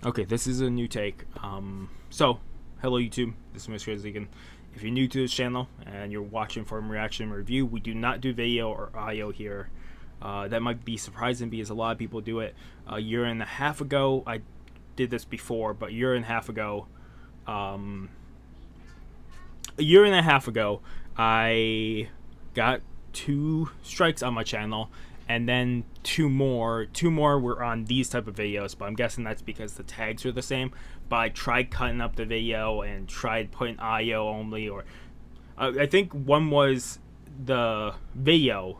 Okay, this is a new take. So, hello YouTube, this is Mr. Zigan. If you're new to this channel and you're watching from reaction review, we do not do video or audio here. That might be surprising because a lot of people do it. A year and a half ago, I did this before, but a year and a half ago, I got 2 strikes on my channel, and then two more were on these type of videos, but I'm guessing that's because the tags are the same. But I tried cutting up the video and tried putting audio only, or I think one was the video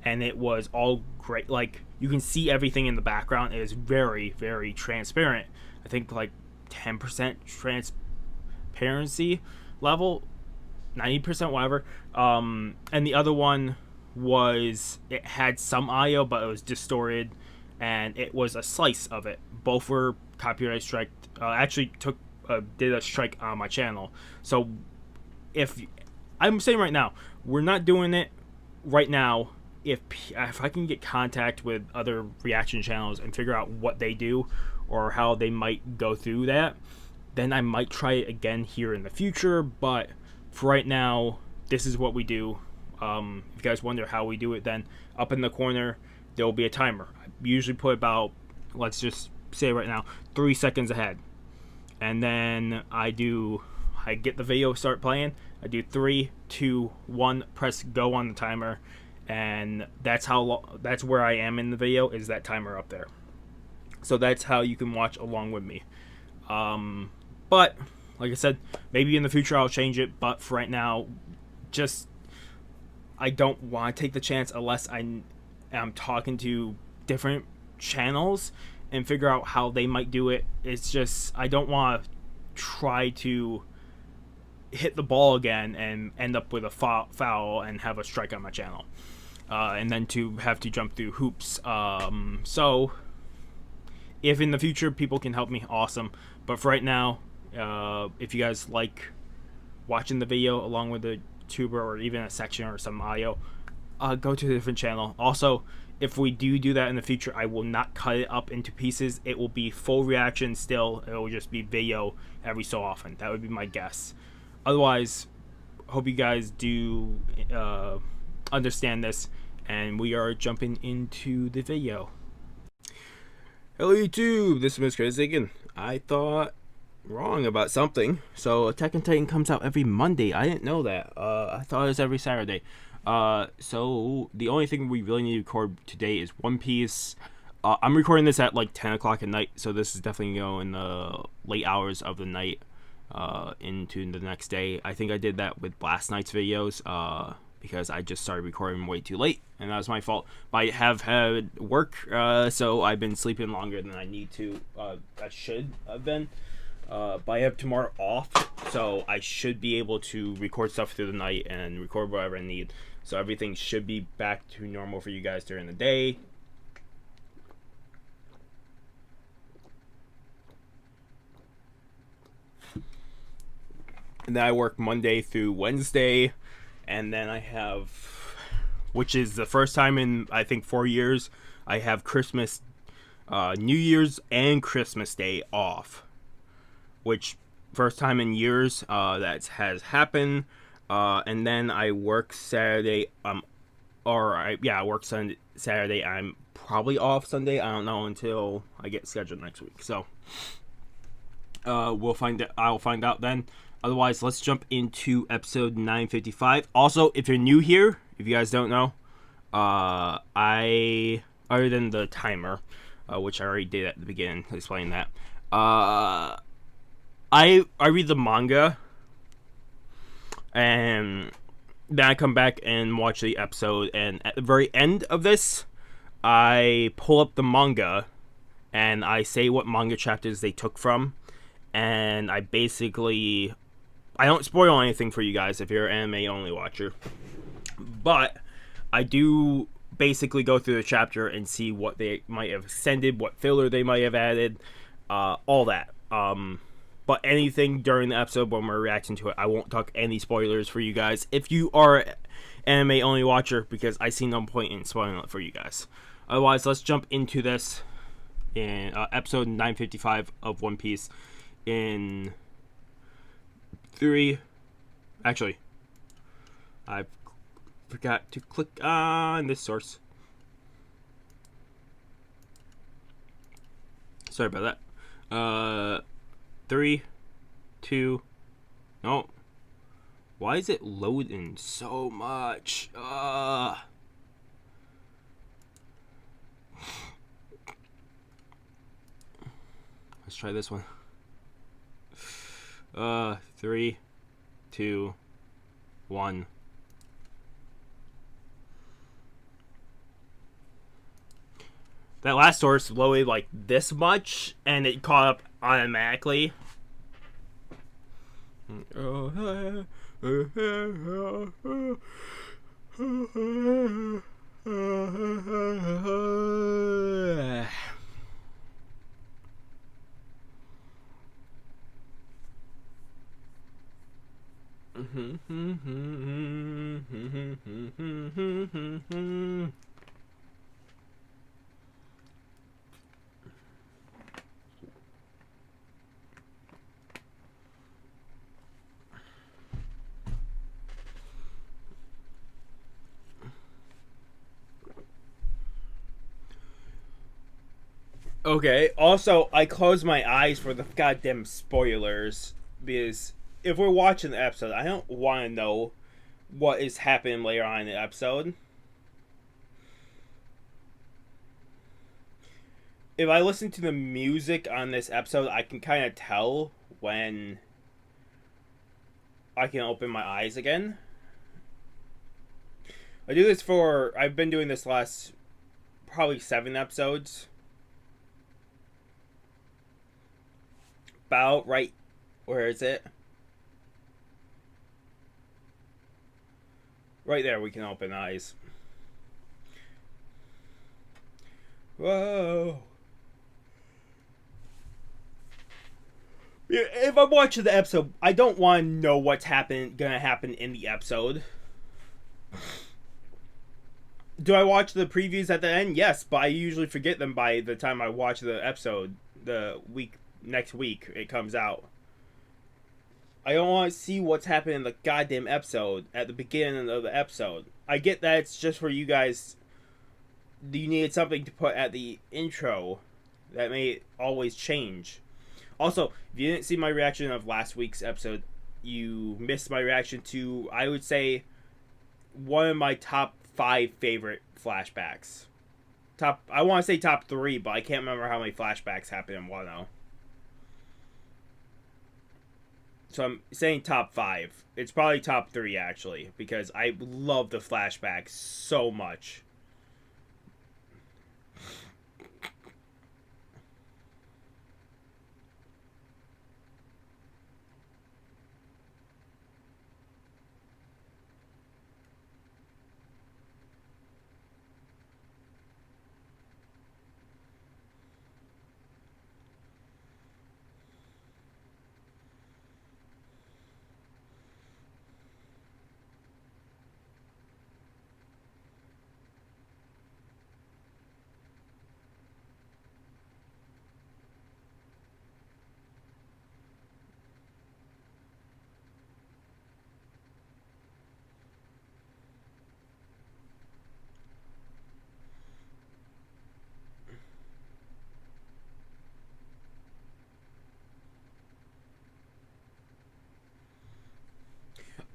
and it was all great, like you can see everything in the background. It is very, very transparent. I think like 10% transparency level, 90%, whatever. And the other one was, it had some audio but it was distorted, and it was a slice of it. Both were copyright strike. Actually did a strike on my channel. So if I'm saying right now, we're not doing it right now. If I can get contact with other reaction channels and figure out what they do or how they might go through that, then I might try it again here in the future. But for right now, this is what we do. If you guys wonder how we do it, then up in the corner there will be a timer. I usually put about, let's just say right now, 3 seconds ahead, and then I get the video start playing. I do 3, 2, 1, press go on the timer, and that's where I am in the video, is that timer up there. So that's how you can watch along with me. But like I said, maybe in the future I'll change it, but for right now, I don't want to take the chance unless I'm talking to different channels and figure out how they might do it. It's just, I don't want to try to hit the ball again and end up with a foul and have a strike on my channel, and then to have to jump through hoops. So if in the future people can help me, awesome. But for right now, if you guys like watching the video along with the tuber or even a section or some audio, go to a different channel. Also, if we do that in the future, I will not cut it up into pieces. It will be full reaction still. It will just be video every so often. That would be my guess. Otherwise, hope you guys do understand this, and we are jumping into the video. Hello YouTube, this is Mr. Zigan. I thought wrong about something. So Attack on Titan comes out every Monday. I didn't know that. I thought it was every Saturday. So the only thing we really need to record today is One Piece. I'm recording this at like 10 o'clock at night, so this is definitely going in the late hours of the night into the next day. I think I did that with last night's videos because I just started recording way too late, and that was my fault. But I have had work, so I've been sleeping longer than I need to. I should have been. But I have tomorrow off, so I should be able to record stuff through the night and record whatever I need. So everything should be back to normal for you guys during the day. And then I work Monday through Wednesday, and then I have, which is the first time in I think 4 years, I have Christmas, New Year's and Christmas Day off. Which first time in years that has happened. And then I work Saturday. I work Saturday. I'm probably off Sunday. I don't know until I get scheduled next week. So we'll find it. I'll find out then. Otherwise, let's jump into episode 955. Also, if you're new here, if you guys don't know, I, other than the timer, which I already did at the beginning, explain that. I read the manga, and then I come back and watch the episode, and at the very end of this, I pull up the manga, and I say what manga chapters they took from, and I don't spoil anything for you guys if you're an anime only watcher, but I do basically go through the chapter and see what they might have extended, what filler they might have added, all that. But anything during the episode when we're reacting to it, I won't talk any spoilers for you guys if you are an anime only watcher, because I see no point in spoiling it for you guys. Otherwise, let's jump into this in episode 955 of One Piece in 3. Actually, I forgot to click on this source. Sorry about that. 3, 2. No. Why is it loading so much? Let's try this one. 3, 2, 1. That last source loaded like this much, and it caught up automatically. Okay, also, I close my eyes for the goddamn spoilers, because if we're watching the episode, I don't want to know what is happening later on in the episode. If I listen to the music on this episode, I can kind of tell when I can open my eyes again. I've been doing this last probably 7 episodes. About right, where is it? Right there, we can open eyes. Whoa. If I'm watching the episode, I don't want to know what's gonna happen in the episode. Do I watch the previews at the end? Yes, but I usually forget them by the time I watch the episode. Next week it comes out. I don't want to see what's happening in the goddamn episode at the beginning of the episode. I get that it's just for you guys. You needed something to put at the intro that may always change. Also, if you didn't see my reaction of last week's episode, you missed my reaction to, I would say, one of my top 5 favorite flashbacks. I want to say top 3, but I can't remember how many flashbacks happened in Wano. So I'm saying top 5. It's probably top 3, actually, because I love the flashbacks so much.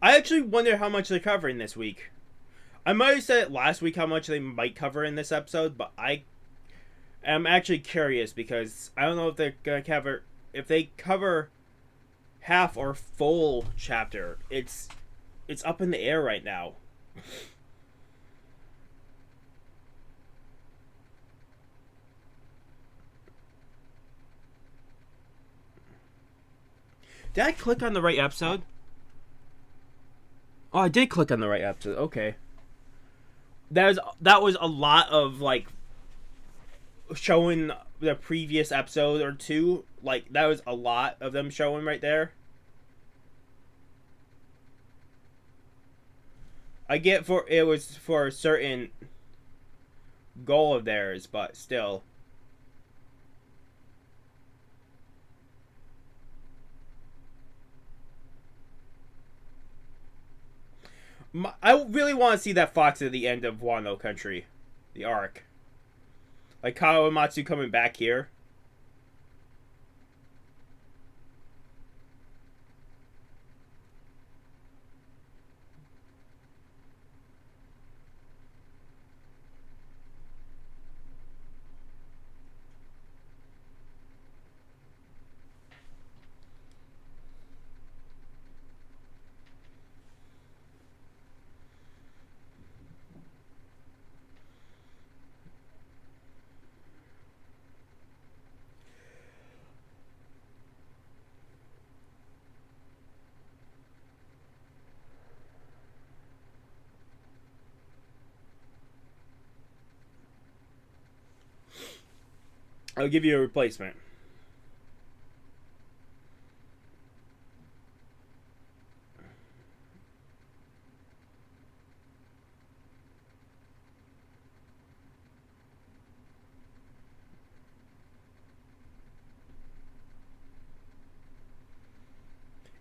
I actually wonder how much they're covering this week. I might have said it last week how much they might cover in this episode, but I am actually curious because I don't know if they're gonna cover, if they cover half or full chapter. It's up in the air right now. Did I click on the right episode? Oh, I did click on the right episode. Okay. That was a lot of like showing the previous episode or 2. Like that was a lot of them showing right there. I get it was for a certain goal of theirs, but still. I really want to see that Fox at the end of Wano Country, the arc. Like Kawamatsu coming back here. I'll give you a replacement.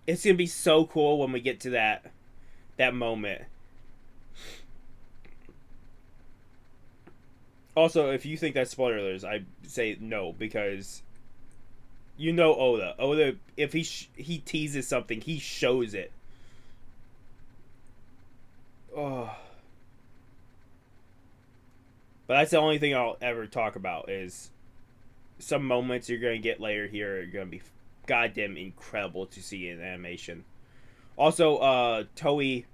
It's gonna be so cool when we get to that moment. Also, if you think that's spoilers, I say no because you know Oda. Oda, if he teases something, he shows it. Oh, but that's the only thing I'll ever talk about is some moments you're gonna get later here are gonna be goddamn incredible to see in animation. Also, Toei,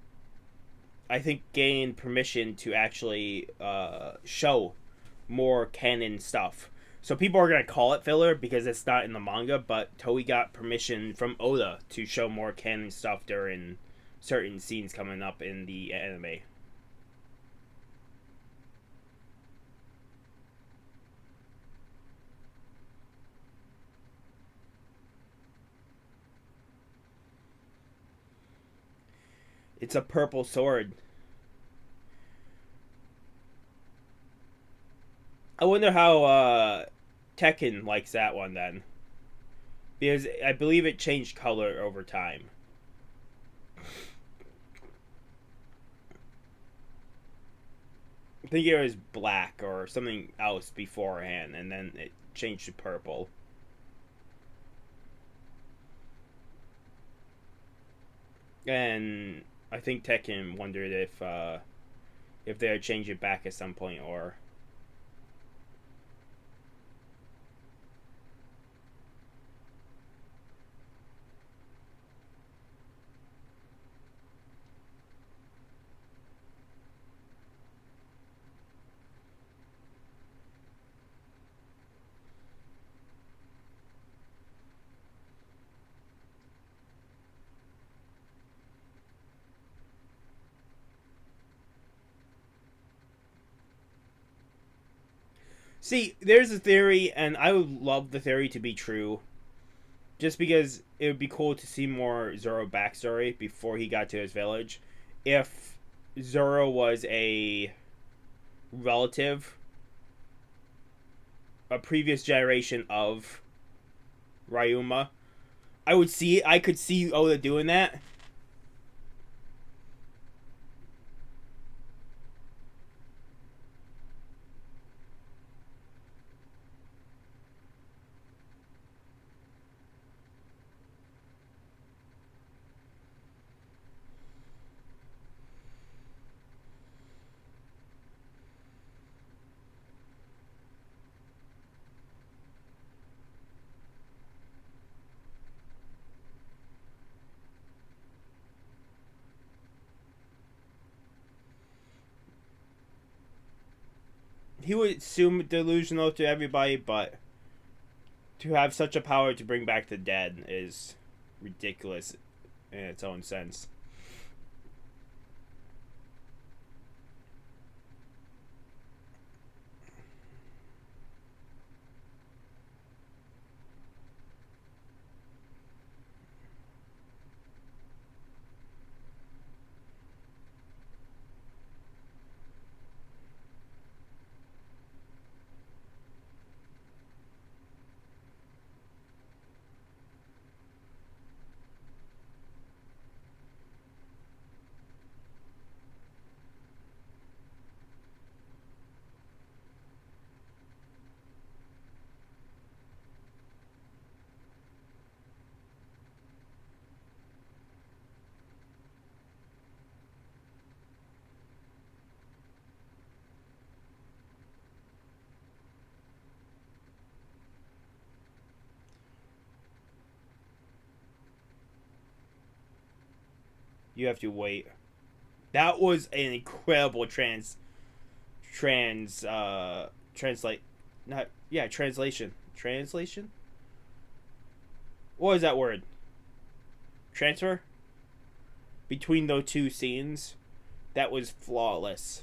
I think, gained permission to actually show more canon stuff. So people are gonna call it filler because it's not in the manga, but Toei got permission from Oda to show more canon stuff during certain scenes coming up in the anime. It's a purple sword. I wonder how Tekken likes that one then, because I believe it changed color over time. I think it was black or something else beforehand, and then it changed to purple. And I think Tekken wondered if they would change it back at some point or. See, there's a theory, and I would love the theory to be true, just because it would be cool to see more Zoro backstory before he got to his village. If Zoro was a relative, a previous generation of Ryuma, I could see Oda doing that. He would assume delusional to everybody, but to have such a power to bring back the dead is ridiculous in its own sense. You have to wait. That was an incredible translate not yeah translation. What is that word? Transfer between those two scenes. That was flawless.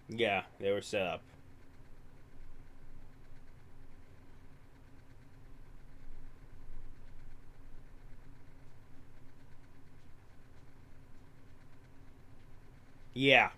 Yeah, they were set up. Yeah.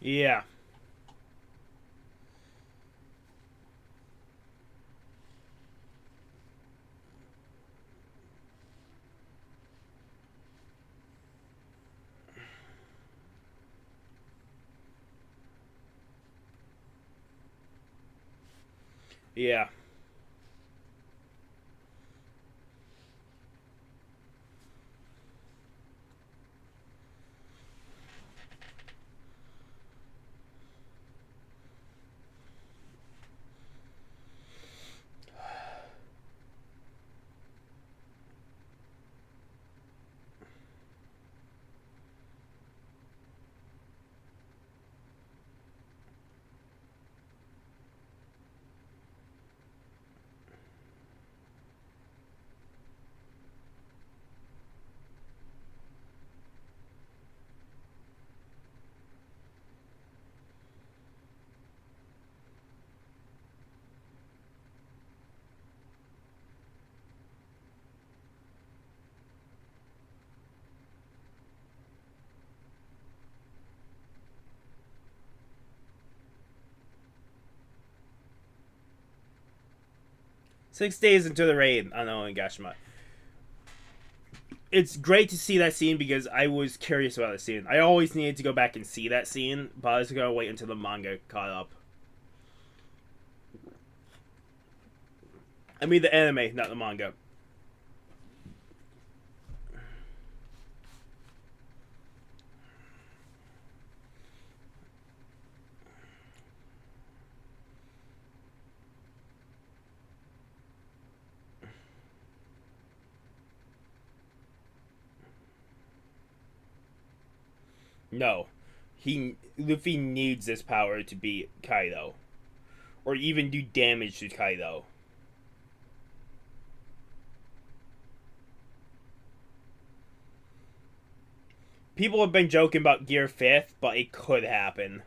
Yeah. Yeah. Six days into the raid on Onigashima. It's great to see that scene because I was curious about the scene. I always needed to go back and see that scene, but I was gonna wait until the manga caught up. I mean the anime, not the manga. No, he Luffy needs this power to beat Kaido, or even do damage to Kaido. People have been joking about Gear Fifth, but it could happen.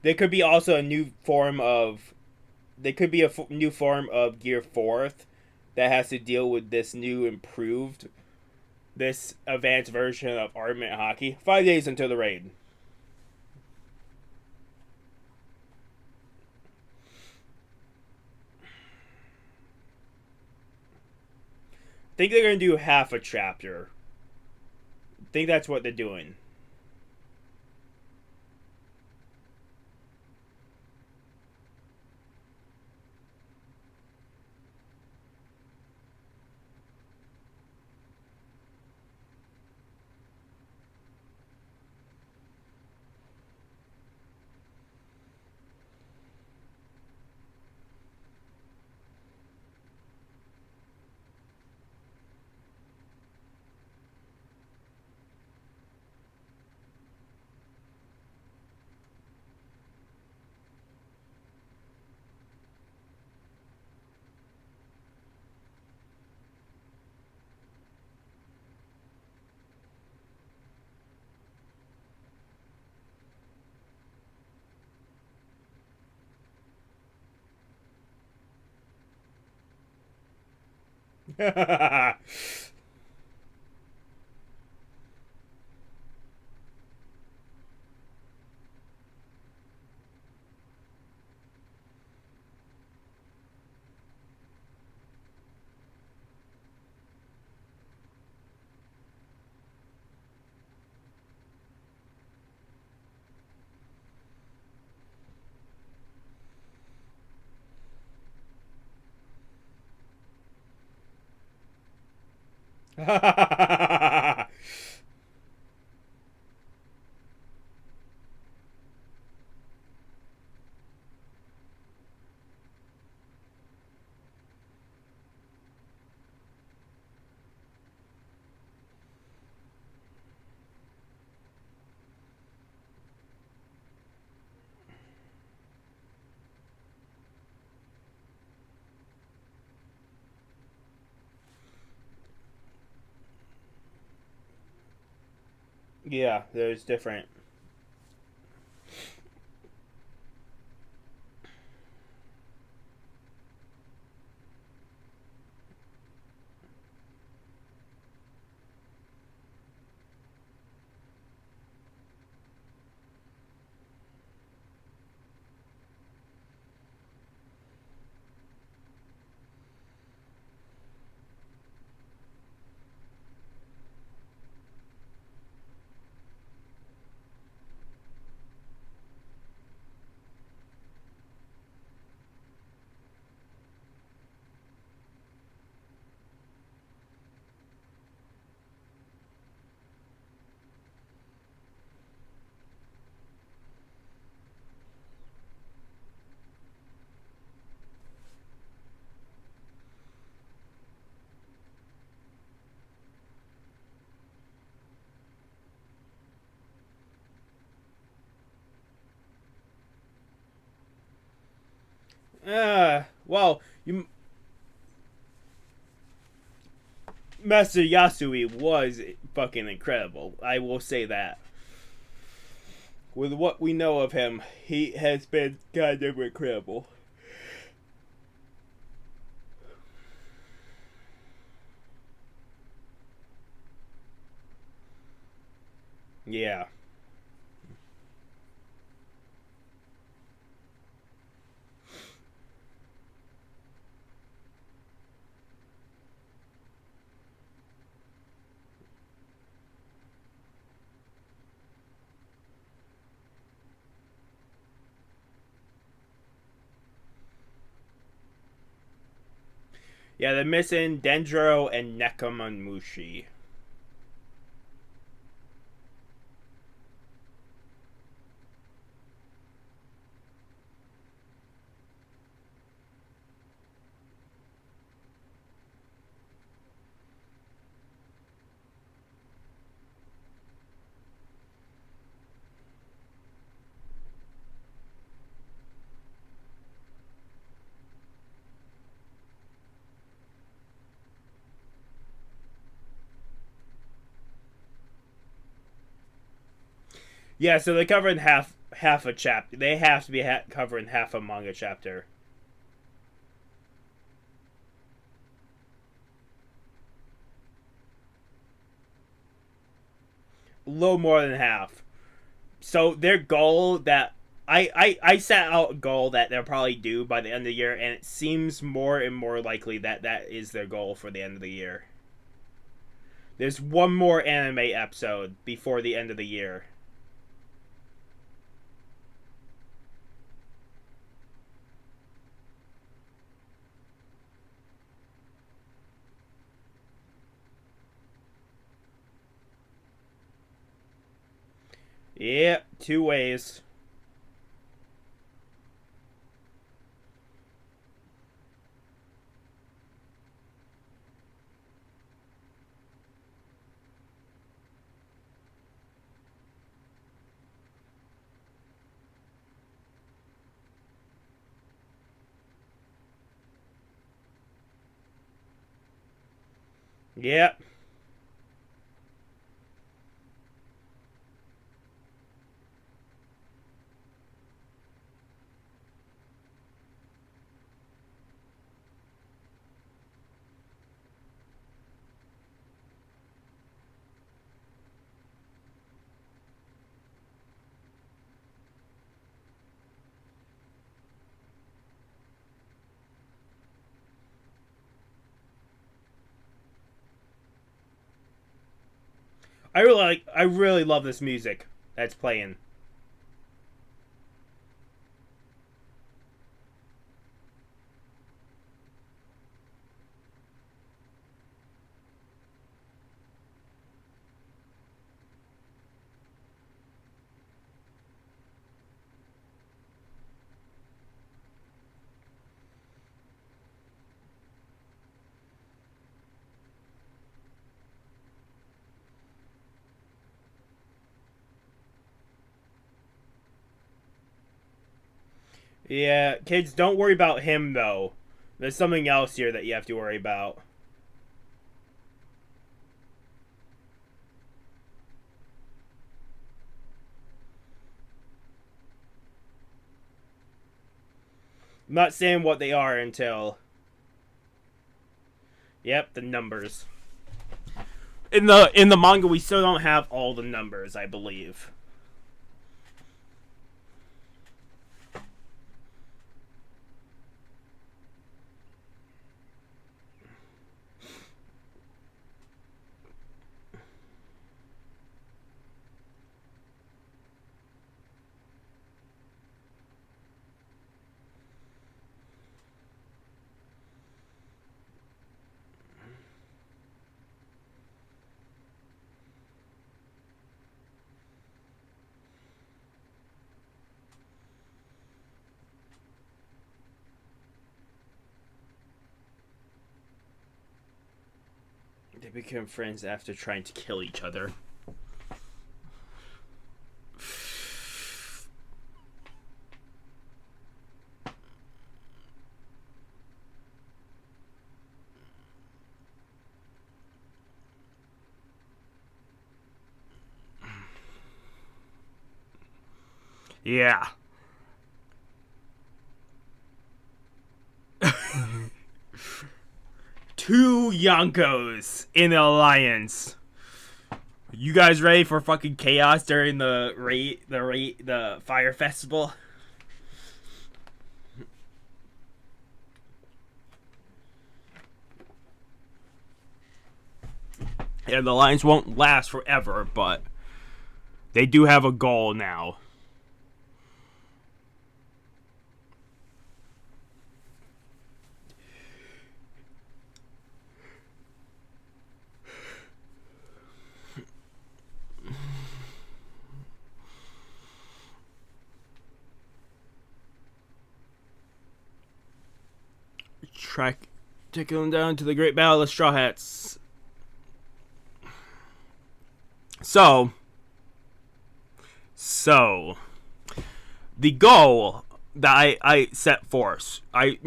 There could be also a new form of. There could be a new form of Gear Fourth that has to deal with this new improved, this advanced version of Armament Hockey. 5 days until the raid. I think they're gonna do half a chapter. I think that's what they're doing. Yeah, there's different. Well, you Master Yasui was fucking incredible. I will say that. With what we know of him, he has been kind of incredible. Yeah. Yeah, they're missing Dendro and Nekomamushi. Yeah, so they're covering half a chapter. They have to be covering half a manga chapter. A little more than half. So their goal that I set out a goal that they'll probably do by the end of the year, and it seems more and more likely that that is their goal for the end of the year. There's one more anime episode before the end of the year. Yeah, two ways. Yeah. I really love this music that's playing. Yeah, kids, don't worry about him though. There's something else here that you have to worry about. I'm not saying what they are until. Yep, the numbers. In the manga, we still don't have all the numbers, I believe. They became friends after trying to kill each other. Yeah. Two Yonkos in the alliance. You guys ready for fucking chaos during the fire festival? Yeah, the alliance won't last forever, but they do have a goal now. Taking them down to the Great Battle of the Straw Hats. So, the goal that I set forth, I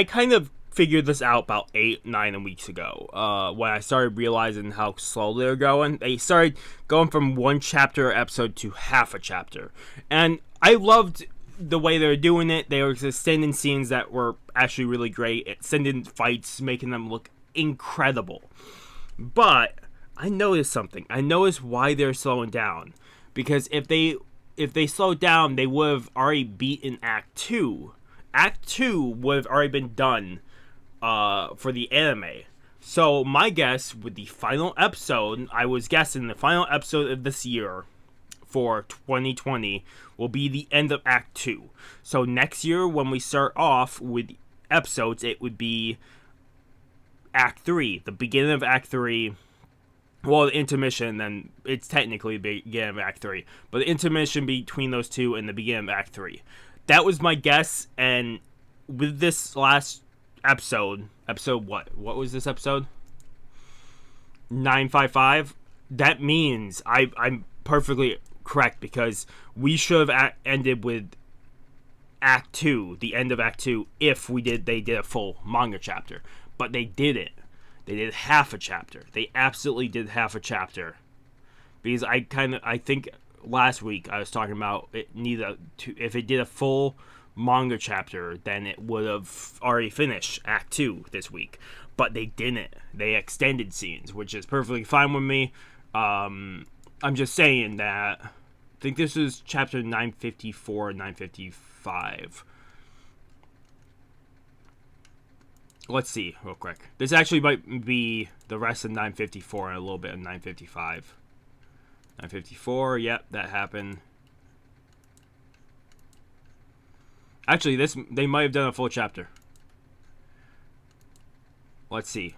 kind of figured this out about 8-9 weeks ago. When I started realizing how slow they were going, they started going from one chapter episode to half a chapter, and I loved the way they were doing it. They were extending scenes that were actually really great, extending fights, making them look incredible. But I noticed something. I noticed why they're slowing down. Because if they slowed down, they would have already beaten Act 2. Act 2 would have already been done for the anime. So my guess with the final episode, I was guessing the final episode of this year for 2020 will be the end of Act 2. So next year, when we start off with episodes, it would be Act 3, the beginning of Act 3. Well, the intermission, then it's technically the beginning of Act 3. But the intermission between those two and the beginning of Act 3. That was my guess, and with this last episode what? What was this episode? 955? That means I'm perfectly correct, because we should have ended with Act 2, the end of Act 2, if they did a full manga chapter. But they didn't. They did half a chapter. They absolutely did half a chapter. Because I think last week I was talking about if it did a full manga chapter, then it would have already finished Act 2 this week. But they didn't. They extended scenes, which is perfectly fine with me. I'm just saying that I think this is chapter 954 and 955. Let's see real quick. This actually might be the rest of 954 and a little bit of 955. 954. Yep, that happened. Actually, they might have done a full chapter. Let's see.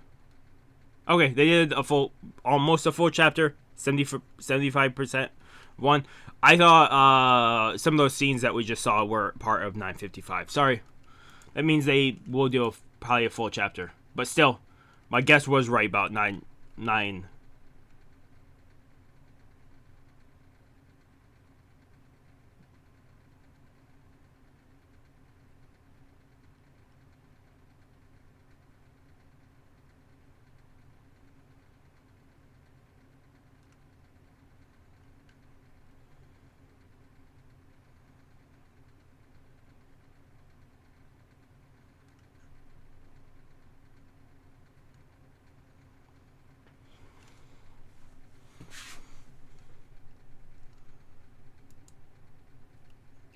Okay, they did almost a full chapter, 75% one. I thought some of those scenes that we just saw were part of 955. Sorry, that means they will do probably a full chapter. But still, my guess was right about 9.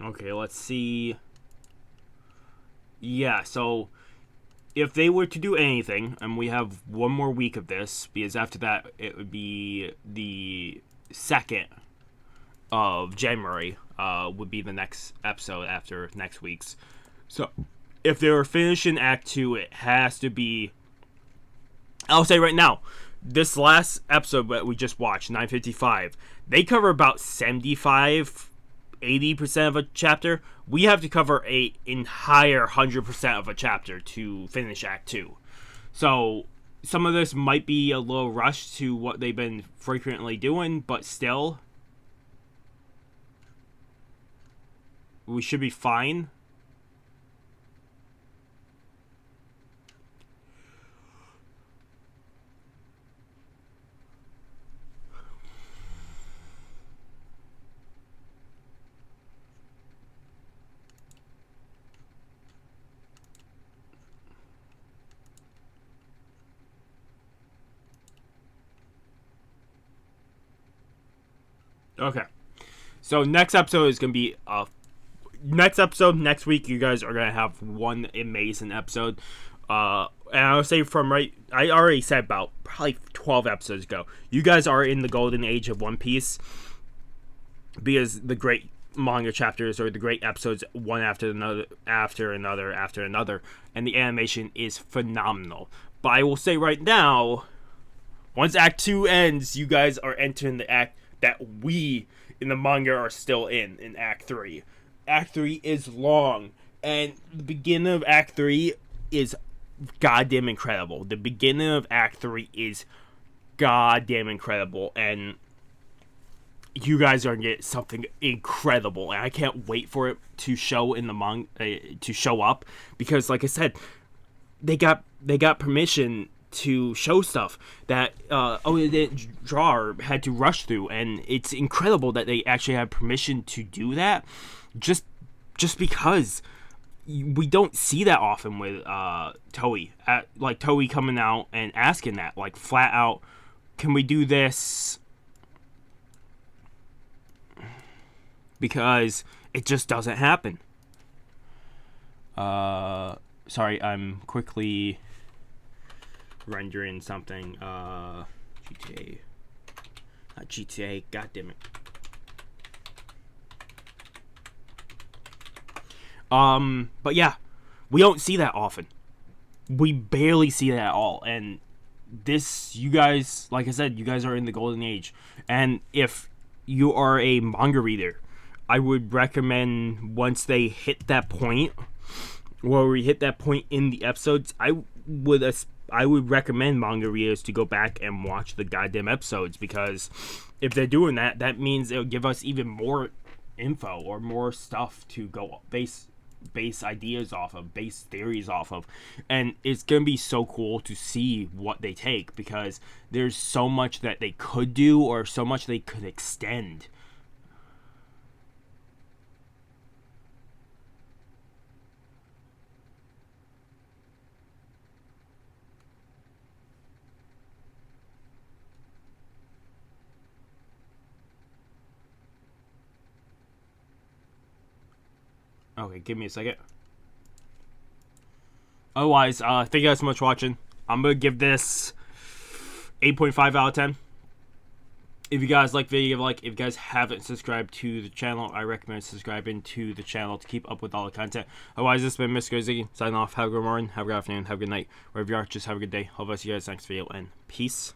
Okay, let's see. Yeah, so if they were to do anything, and we have one more week of this, because after that it would be the 2nd of January, would be the next episode after next week's. So if they were finishing Act 2, it has to be... I'll say right now, this last episode that we just watched, 955, they cover about 75-80% of a chapter. We have to cover a entire 100% of a chapter to finish Act 2. So some of this might be a little rushed to what they've been frequently doing, but still, we should be fine. Okay, so next episode is going to be next week. You guys are going to have one amazing episode, and I'll say I already said about probably 12 episodes ago, you guys are in the golden age of One Piece, because the great manga chapters or the great episodes one after another, and the animation is phenomenal. But I will say right now, once Act 2 ends, you guys are entering the act that we in the manga are still in Act 3. Act 3 is long, and the beginning of Act 3 is goddamn incredible. The beginning of Act 3 is goddamn incredible, and you guys are gonna get something incredible, and I can't wait for it to show in the manga, to show up, because like I said, they got permission to show stuff that they didn't draw or had to rush through, and it's incredible that they actually have permission to do that, just because we don't see that often with Toei. Like Toei coming out and asking that, like, flat out, can we do this? Because it just doesn't happen. Sorry, I'm quickly rendering something. GTA. Not GTA, goddammit. But yeah, we don't see that often. We barely see that at all. And this, you guys, like I said, you guys are in the golden age. And if you are a manga reader, I would recommend, once they hit that point, where we hit that point in the episodes, I would recommend manga readers to go back and watch the goddamn episodes, because if they're doing that, that means it'll give us even more info or more stuff to go base ideas off of, base theories off of, and it's gonna be so cool to see what they take, because there's so much that they could do or so much they could extend. Okay, give me a second. Otherwise, thank you guys so much for watching. I'm going to give this 8.5 out of 10. If you guys like the video, give a like. If you guys haven't subscribed to the channel, I recommend subscribing to the channel to keep up with all the content. Otherwise, this has been Mr. Ziggy, signing off. Have a good morning, have a good afternoon, have a good night. Wherever you are, just have a good day. I'll see you guys next video, and peace.